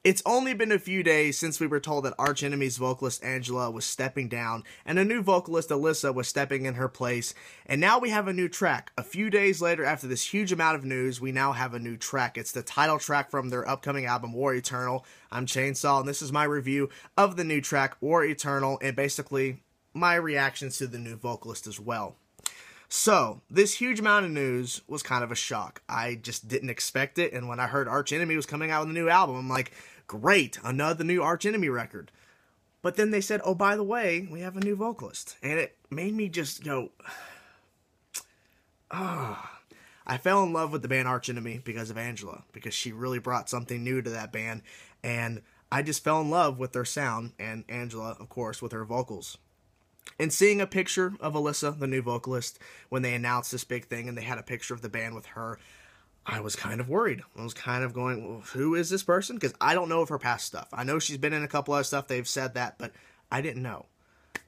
It's only been a few days since we were told that Arch Enemy's vocalist Angela was stepping down and a new vocalist Alissa was stepping in her place, and now we have a new track. A few days later, after this huge amount of news, we now have a new track. It's the title track from their upcoming album, War Eternal. I'm Chainsaw, and this is my review of the new track, War Eternal, and basically my reactions to the new vocalist as well. So, this huge amount of news was kind of a shock. I just didn't expect it, and when I heard Arch Enemy was coming out with a new album, I'm like, great, another new Arch Enemy record. But then they said, oh, by the way, we have a new vocalist. And it made me just go, I fell in love with the band Arch Enemy because of Angela, because she really brought something new to that band, and I just fell in love with their sound, and Angela, of course, with her vocals. And seeing a picture of Alissa, the new vocalist, when they announced this big thing and they had a picture of the band with her, I was kind of worried. I was kind of going, well, who is this person? Because I don't know of her past stuff. I know she's been in a couple other stuff, they've said that, but I didn't know.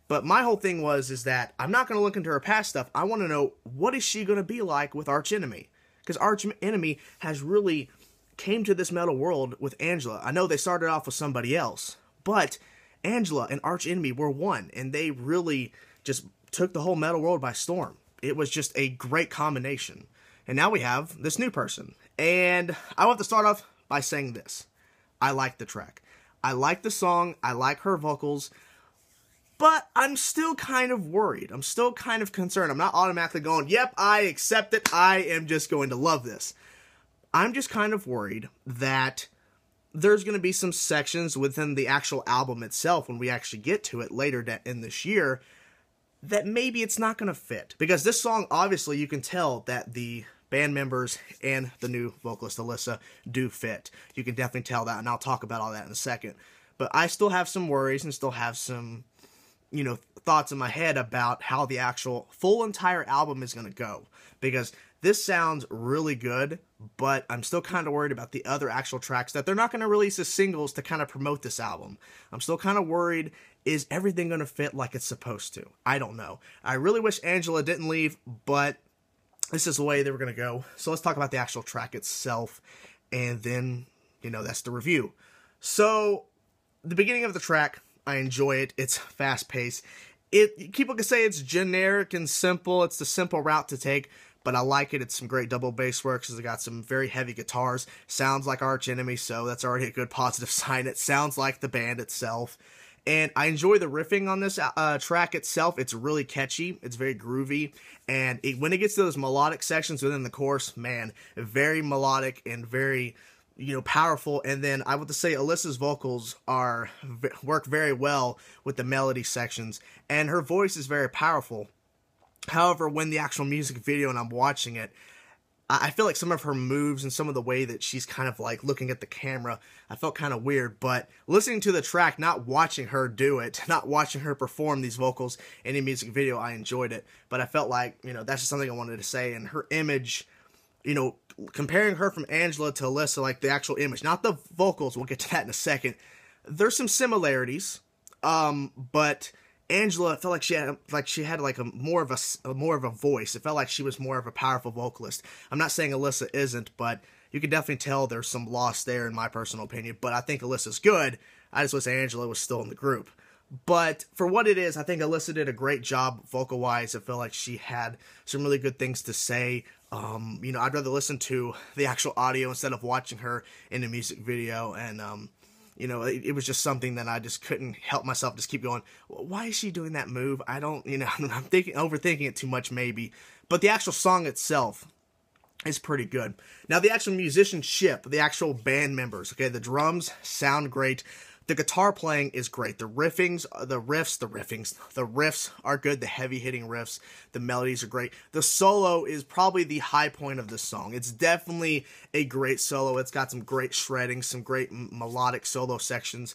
But my whole thing is that I'm not going to look into her past stuff. I want to know, what is she going to be like with Arch Enemy? Because Arch Enemy has really came to this metal world with Angela. I know they started off with somebody else, but Angela and Arch Enemy were one, and they really just took the whole metal world by storm. It was just a great combination. And now we have this new person. And I want to start off by saying this. I like the track. I like the song. I like her vocals. But I'm still kind of worried. I'm still kind of concerned. I'm not automatically going, yep, I accept it. I am just going to love this. I'm just kind of worried that there's going to be some sections within the actual album itself, when we actually get to it later in this year, that maybe it's not going to fit. Because this song, obviously, you can tell that the band members and the new vocalist, Alissa, do fit. You can definitely tell that, and I'll talk about all that in a second. But I still have some worries and still have some, thoughts in my head about how the actual full entire album is going to go. Because this sounds really good, but I'm still kind of worried about the other actual tracks that they're not going to release as singles to kind of promote this album. I'm still kind of worried, is everything going to fit like it's supposed to? I don't know. I really wish Angela didn't leave, but this is the way they were going to go. So let's talk about the actual track itself, and then, that's the review. So, the beginning of the track, I enjoy it. It's fast-paced. People can say it's generic and simple. It's the simple route to take, but I like it. It's some great double bass work, because it got some very heavy guitars. Sounds like Arch Enemy, so that's already a good positive sign. It sounds like the band itself. And I enjoy the riffing on this track itself. It's really catchy. It's very groovy. And when it gets to those melodic sections within the chorus, man, very melodic and very, powerful. And then I would say Alissa's vocals work very well with the melody sections. And her voice is very powerful. However, when the actual music video and I'm watching it, I feel like some of her moves and some of the way that she's kind of like looking at the camera, I felt kind of weird. But listening to the track, not watching her do it, not watching her perform these vocals in a music video, I enjoyed it. But I felt like, that's just something I wanted to say. And her image, comparing her from Angela to Alissa, like the actual image, not the vocals, we'll get to that in a second. There's some similarities, but Angela felt like she had more of a voice. It felt like she was more of a powerful vocalist. I'm not saying Alissa isn't, but you can definitely tell there's some loss there in my personal opinion. But I think Alissa's good. I just wish Angela was still in the group. But for what it is, I think Alissa did a great job vocal-wise. I feel like she had some really good things to say. I'd rather listen to the actual audio instead of watching her in a music video. And it was just something that I just couldn't help myself just keep going, why is she doing that move? I don't, I'm overthinking it too much maybe. But the actual song itself is pretty good. Now, the actual musicianship, the actual band members, okay, the drums sound great. The guitar playing is great. The riffs are good. The heavy-hitting riffs, the melodies are great. The solo is probably the high point of this song. It's definitely a great solo. It's got some great shredding, some great melodic solo sections.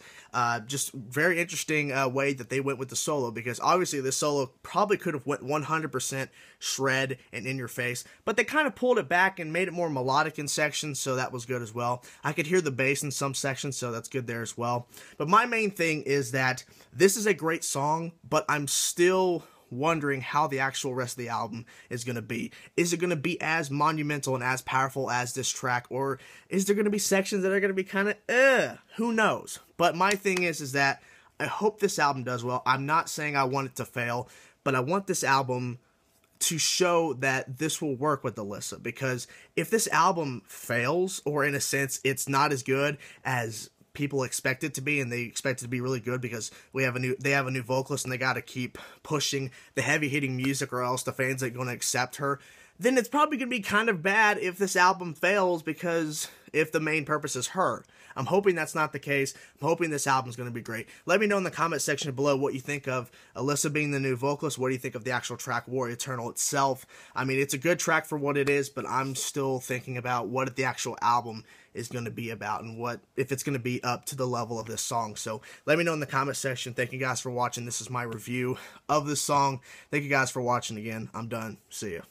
Just very interesting way that they went with the solo, because obviously this solo probably could have went 100% shred and in your face, but they kind of pulled it back and made it more melodic in sections, so that was good as well. I could hear the bass in some sections, so that's good there as well. But my main thing is that this is a great song, but I'm still wondering how the actual rest of the album is going to be. Is it going to be as monumental and as powerful as this track, or is there going to be sections that are going to be kind of, who knows? But my thing is that I hope this album does well. I'm not saying I want it to fail, but I want this album to show that this will work with Alissa, because if this album fails, or in a sense it's not as good as people expect it to be, and they expect it to be really good because they have a new vocalist and they got to keep pushing the heavy hitting music or else the fans ain't going to accept her, then it's probably going to be kind of bad if this album fails, because if the main purpose is her. I'm hoping that's not the case. I'm hoping this album's going to be great. Let me know in the comment section below what you think of Alissa being the new vocalist. What do you think of the actual track War Eternal itself? I mean, it's a good track for what it is, but I'm still thinking about what the actual album is going to be about, and what if it's going to be up to the level of this song. So let me know in the comment section. Thank you guys for watching. This is my review of this song. Thank you guys for watching again. I'm done. See ya.